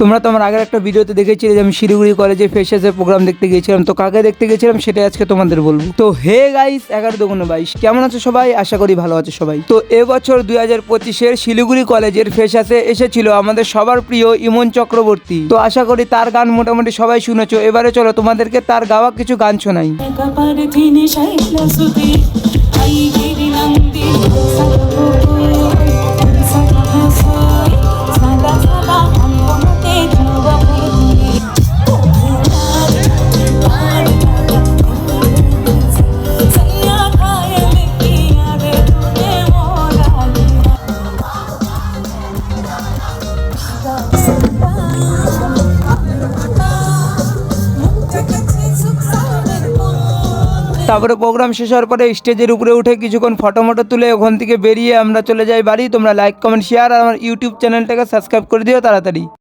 তোমরা তো আমার আগের একটা ভিডিওতে দেখেছিলে যে আমি শিলিগুড়ি কলেজে ফ্রেশার্সের প্রোগ্রাম দেখতে গিয়েছিলাম। তো কাকে দেখতে গেছিলাম সেটা আজকে তোমাদের বলবো। তো হে গাইস, 11×22 কেমন আছো সবাই? আশা করি ভালো আছো সবাই। তো এবছর 2025-এর শিলিগুড়ি কলেজের ফ্রেশার্সে এসেছিল আমাদের সবার প্রিয় ইমন চক্রবর্তী। তো আশা করি তার গান মোটামুটি সবাই শুনেছো। এবারে চলো তোমাদেরকে তার গাওয়া কিছু গান শোনাই। তারপরে প্রোগ্রাম শেষ হওয়ার পরে স্টেজের উপরে উঠে কিছুক্ষণ ফটো তুলে ওখান থেকে বেরিয়ে আমরা চলে যাই বাড়ি। তোমরা লাইক কমেন্ট শেয়ার আর আমার ইউটিউব চ্যানেলটাকে সাবস্ক্রাইব করে দিও তাড়াতাড়ি।